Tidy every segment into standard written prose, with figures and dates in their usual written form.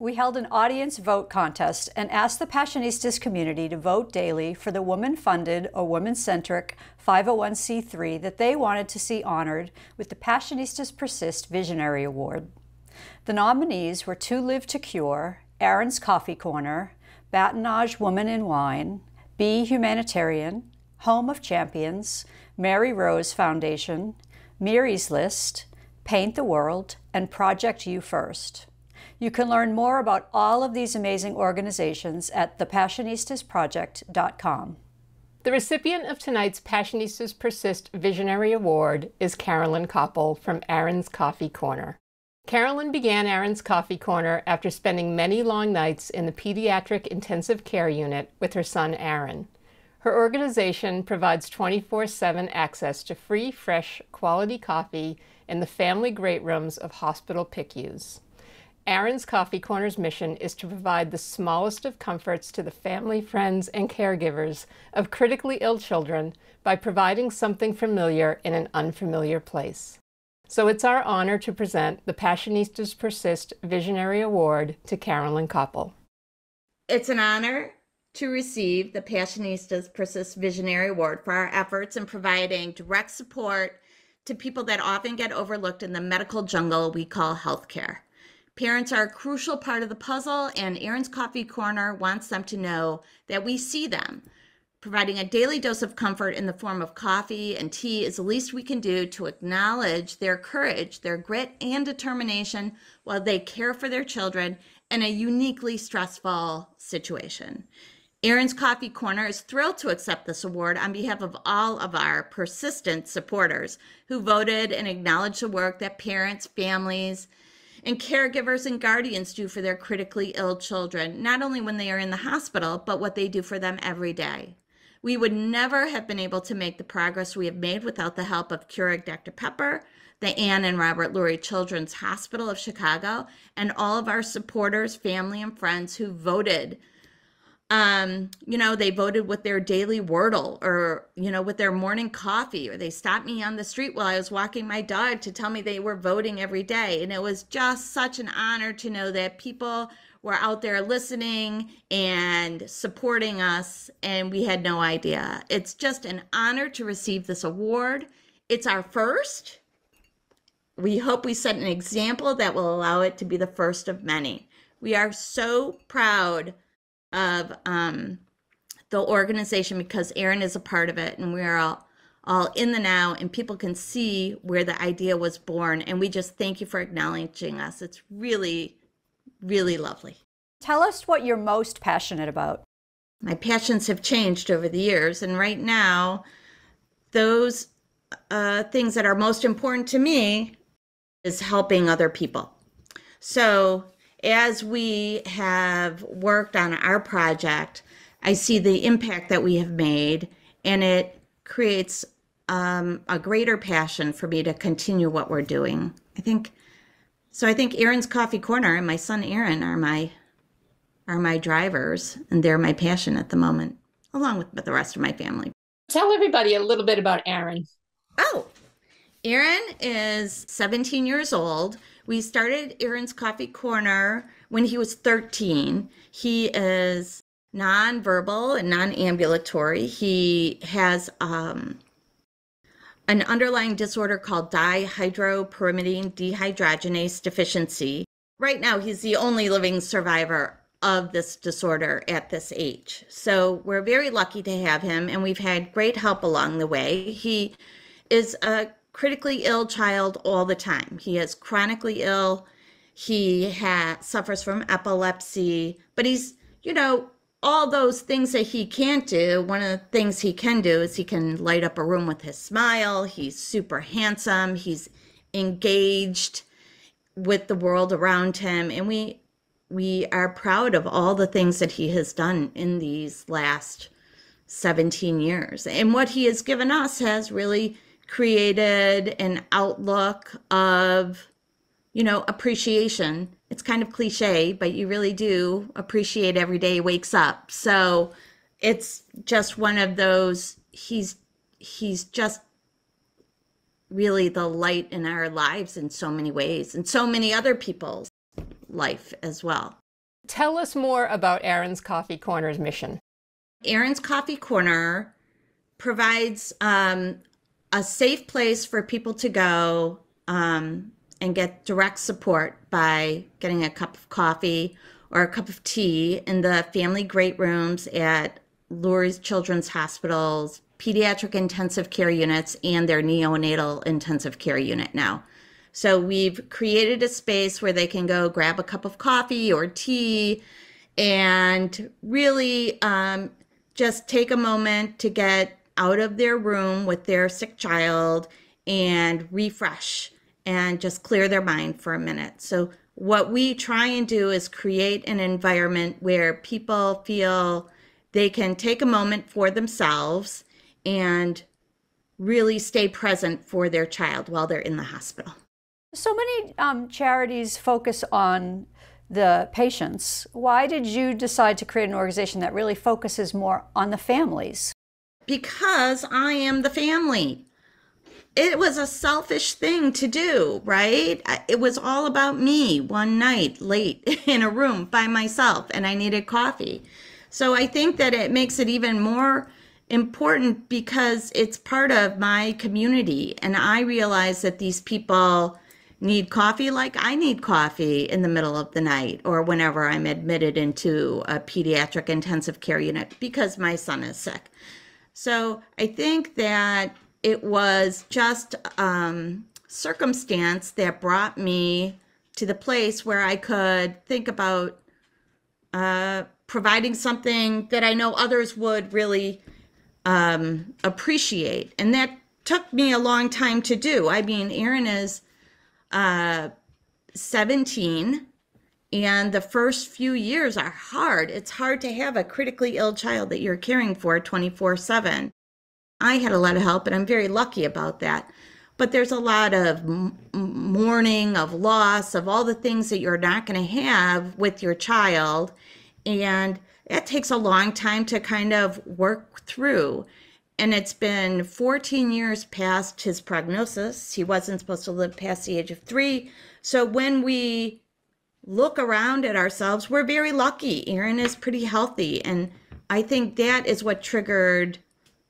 We held an audience vote contest and asked the Passionistas community to vote daily for the woman-funded or woman-centric 501c3 that they wanted to see honored with the Passionistas Persist Visionary Award. The nominees were To Live to Cure, Aaron's Coffee Corner, Batonage Woman in Wine, Be Humanitarian, Home of Champions, Mary Rose Foundation, Miri's List, Paint the World, and Project You First. You can learn more about all of these amazing organizations at thepassionistasproject.com. The recipient of tonight's Passionistas Persist Visionary Award is Carolyn Koppel from Aaron's Coffee Corner. Carolyn began Aaron's Coffee Corner after spending many long nights in the pediatric intensive care unit with her son Aaron. Her organization provides 24/7 access to free, fresh, quality coffee in the family great rooms of hospital PICUs. Aaron's Coffee Corner's mission is to provide the smallest of comforts to the family, friends, and caregivers of critically ill children by providing something familiar in an unfamiliar place. So it's our honor to present the Passionistas Persist Visionary Award to Carolyn Koppel. It's an honor to receive the Passionistas Persist Visionary Award for our efforts in providing direct support to people that often get overlooked in the medical jungle we call healthcare. Parents are a crucial part of the puzzle, and Aaron's Coffee Corner wants them to know that we see them. Providing a daily dose of comfort in the form of coffee and tea is the least we can do to acknowledge their courage, their grit, and determination while they care for their children in a uniquely stressful situation. Aaron's Coffee Corner is thrilled to accept this award on behalf of all of our persistent supporters who voted and acknowledged the work that parents, families, and caregivers and guardians do for their critically ill children, not only when they are in the hospital, but what they do for them every day. We would never have been able to make the progress we have made without the help of Keurig Dr. Pepper, the Ann and Robert Lurie Children's Hospital of Chicago, and all of our supporters, family, and friends who voted. They voted with their daily Wordle or, with their morning coffee, or they stopped me on the street while I was walking my dog to tell me they were voting every day. And it was just such an honor to know that people were out there listening and supporting us, and we had no idea. It's just an honor to receive this award. It's our first. We hope we set an example that will allow it to be the first of many. We are so proud of the organization because Aaron is a part of it, and we're all in the now, and people can see where the idea was born, and we just thank you for acknowledging us. It's really, really lovely. Tell us what you're most passionate about. My passions have changed over the years, and right now, those things that are most important to me is helping other people. So as we have worked on our project, I see the impact that we have made, and it creates a greater passion for me to continue what we're doing. I think Aaron's Coffee Corner and my son Aaron are my drivers, and they're my passion at the moment, along with the rest of my family. Tell everybody a little bit about Aaron. Oh, Aaron is 17 years old. We started Aaron's Coffee Corner when he was 13. He is nonverbal and non-ambulatory. He has an underlying disorder called dihydropyrimidine dehydrogenase deficiency. Right now, he's the only living survivor of this disorder at this age. So we're very lucky to have him, and we've had great help along the way. He is a critically ill child all the time. He is chronically ill. He suffers from epilepsy, but he's, all those things that he can't do. One of the things he can do is he can light up a room with his smile. He's super handsome. He's engaged with the world around him. And we are proud of all the things that he has done in these last 17 years. And what he has given us has really created an outlook of, appreciation. It's kind of cliche, but you really do appreciate every day he wakes up. So it's just one of those, he's just really the light in our lives in so many ways, and so many other people's life as well. Tell us more about Aaron's Coffee Corner's mission. Aaron's Coffee Corner provides a safe place for people to go and get direct support by getting a cup of coffee or a cup of tea in the family great rooms at Lurie's Children's Hospital's pediatric intensive care units and their neonatal intensive care unit now. So we've created a space where they can go grab a cup of coffee or tea and really just take a moment to get out of their room with their sick child and refresh and just clear their mind for a minute. So what we try and do is create an environment where people feel they can take a moment for themselves and really stay present for their child while they're in the hospital. So many charities focus on the patients. Why did you decide to create an organization that really focuses more on the families? Because I am the family. It was a selfish thing to do, right? It was all about me one night late in a room by myself, and I needed coffee. So I think that it makes it even more important because it's part of my community, and I realize that these people need coffee like I need coffee in the middle of the night or whenever I'm admitted into a pediatric intensive care unit because my son is sick. So I think that it was just circumstance that brought me to the place where I could think about providing something that I know others would really appreciate. And that took me a long time to do. I mean, Aaron is 17, and the first few years are hard. It's hard to have a critically ill child that you're caring for 24/7. I had a lot of help, and I'm very lucky about that. But there's a lot of mourning, of loss, of all the things that you're not going to have with your child. And it takes a long time to kind of work through. And it's been 14 years past his prognosis. He wasn't supposed to live past the age of 3. So when we look around at ourselves, we're very lucky. Aaron is pretty healthy. And I think that is what triggered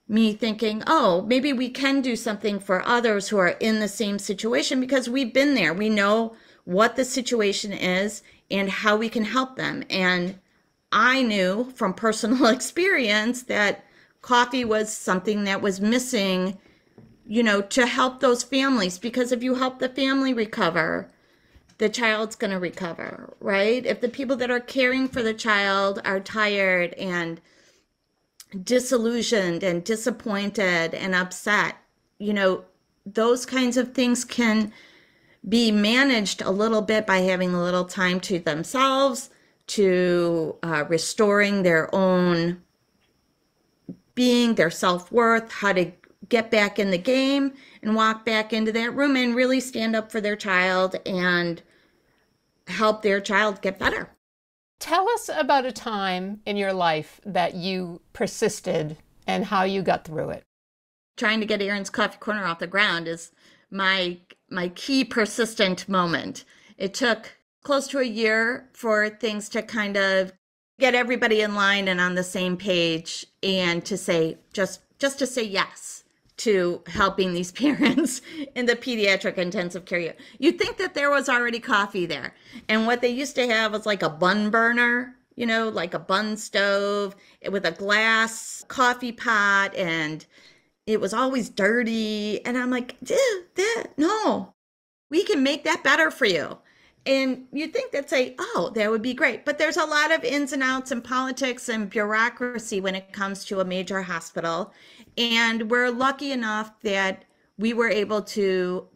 me thinking, oh, maybe we can do something for others who are in the same situation because we've been there. We know what the situation is and how we can help them. And I knew from personal experience that coffee was something that was missing, to help those families, because if you help the family recover, the child's going to recover, right? If the people that are caring for the child are tired and disillusioned and disappointed and upset, those kinds of things can be managed a little bit by having a little time to themselves, to restoring their own being, their self-worth, how to get back in the game and walk back into that room and really stand up for their child and help their child get better. Tell us about a time in your life that you persisted and how you got through it. Trying to get Aaron's Coffee Corner off the ground is my key persistent moment. It took close to a year for things to kind of get everybody in line and on the same page, and to say just to say yes to helping these parents in the pediatric intensive care unit. You'd think that there was already coffee there. And what they used to have was like a bun burner, like a bun stove with a glass coffee pot, and it was always dirty. And I'm like, no, we can make that better for you. And you'd think they'd say, oh, that would be great. But there's a lot of ins and outs and politics and bureaucracy when it comes to a major hospital. And we're lucky enough that we were able to,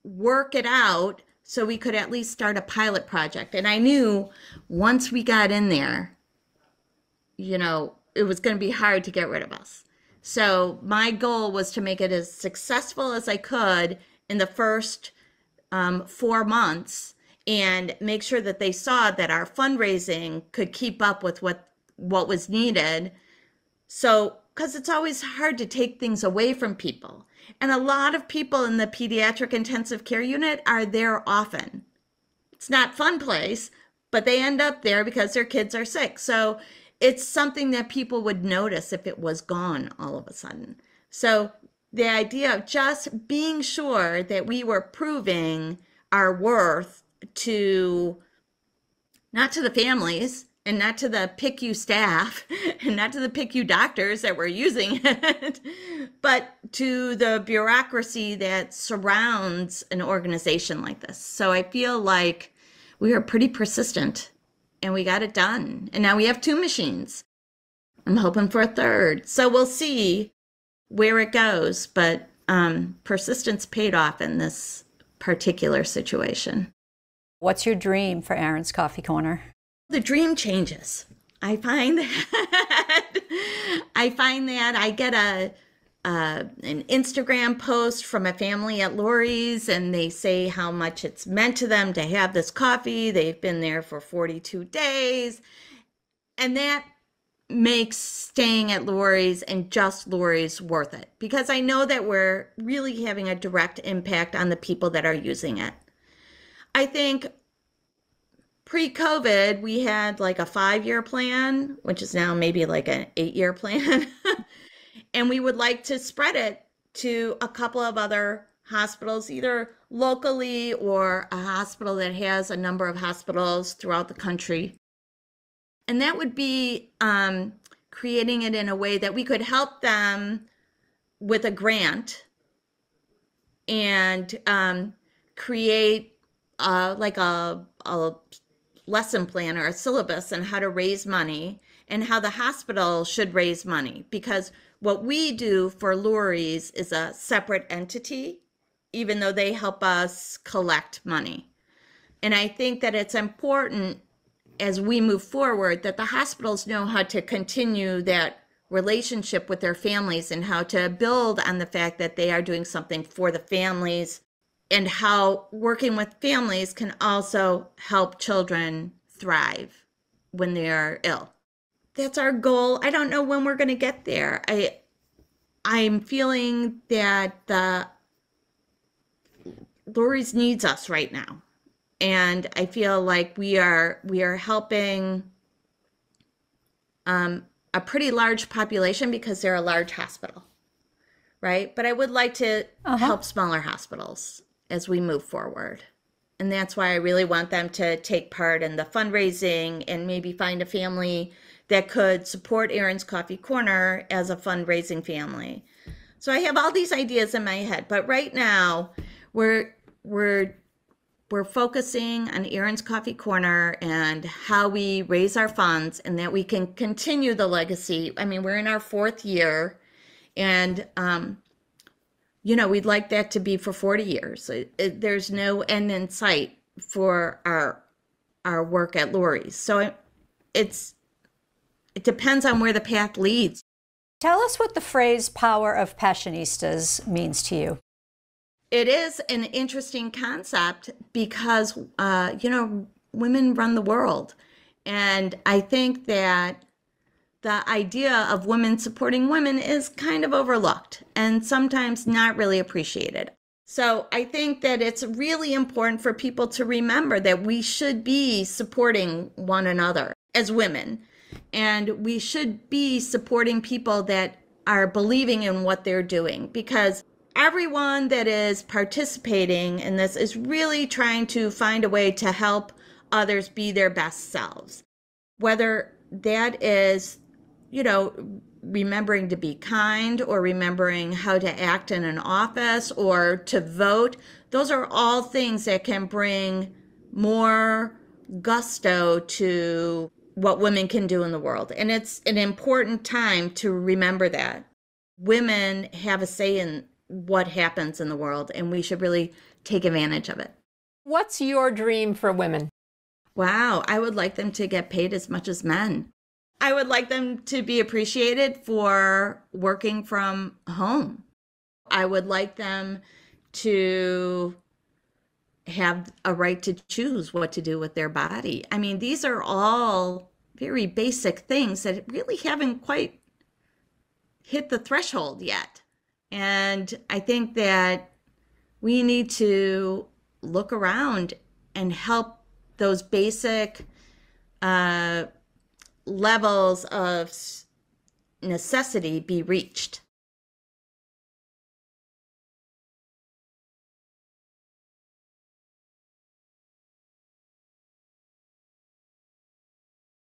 work it out so we could at least start a pilot project. And I knew once we got in there, it was going to be hard to get rid of us. So my goal was to make it as successful as I could in the first 4 months and make sure that they saw that our fundraising could keep up with what was needed. So, because it's always hard to take things away from people. And a lot of people in the pediatric intensive care unit are there often. It's not a fun place, but they end up there because their kids are sick. So it's something that people would notice if it was gone all of a sudden. So the idea of just being sure that we were proving our worth to, not to the families and not to the PICU staff and not to the PICU doctors that were using it, but to the bureaucracy that surrounds an organization like this. So I feel like we are pretty persistent and we got it done. And now we have 2 machines. I'm hoping for a 3rd. So we'll see where it goes, but persistence paid off in this particular situation. What's your dream for Aaron's Coffee Corner? The dream changes. I find that I get an Instagram post from a family at Lori's, and they say how much it's meant to them to have this coffee. They've been there for 42 days. And that makes staying at Lori's and just Lori's worth it, because I know that we're really having a direct impact on the people that are using it. I think pre-COVID, we had like a 5-year plan, which is now maybe like an 8-year plan. And we would like to spread it to a couple of other hospitals, either locally or a hospital that has a number of hospitals throughout the country. And that would be creating it in a way that we could help them with a grant and create like a lesson plan or a syllabus on how to raise money and how the hospital should raise money. Because what we do for Lori's is a separate entity, even though they help us collect money. And I think that it's important as we move forward that the hospitals know how to continue that relationship with their families and how to build on the fact that they are doing something for the families, and how working with families can also help children thrive when they are ill. That's our goal. I don't know when we're going to get there. I'm feeling that the Lori's needs us right now. And I feel like we are helping a pretty large population because they're a large hospital, right? But I would like to help smaller hospitals as we move forward. And that's why I really want them to take part in the fundraising and maybe find a family that could support Aaron's Coffee Corner as a fundraising family. So I have all these ideas in my head, but right now we're focusing on Aaron's Coffee Corner and how we raise our funds and that we can continue the legacy. I mean, we're in our 4th year, and we'd like that to be for 40 years. There's no end in sight for our work at Lori's. So it depends on where the path leads. Tell us what the phrase power of Passionistas means to you. It is an interesting concept because, women run the world. And I think that the idea of women supporting women is kind of overlooked and sometimes not really appreciated. So I think that it's really important for people to remember that we should be supporting one another as women. And we should be supporting people that are believing in what they're doing, because everyone that is participating in this is really trying to find a way to help others be their best selves. Whether that is, remembering to be kind or remembering how to act in an office or to vote, those are all things that can bring more gusto to what women can do in the world. And it's an important time to remember that. Women have a say in what happens in the world, and we should really take advantage of it. What's your dream for women? Wow, I would like them to get paid as much as men. I would like them to be appreciated for working from home. I would like them to have a right to choose what to do with their body. I mean, these are all very basic things that really haven't quite hit the threshold yet. And I think that we need to look around and help those basic levels of necessity be reached.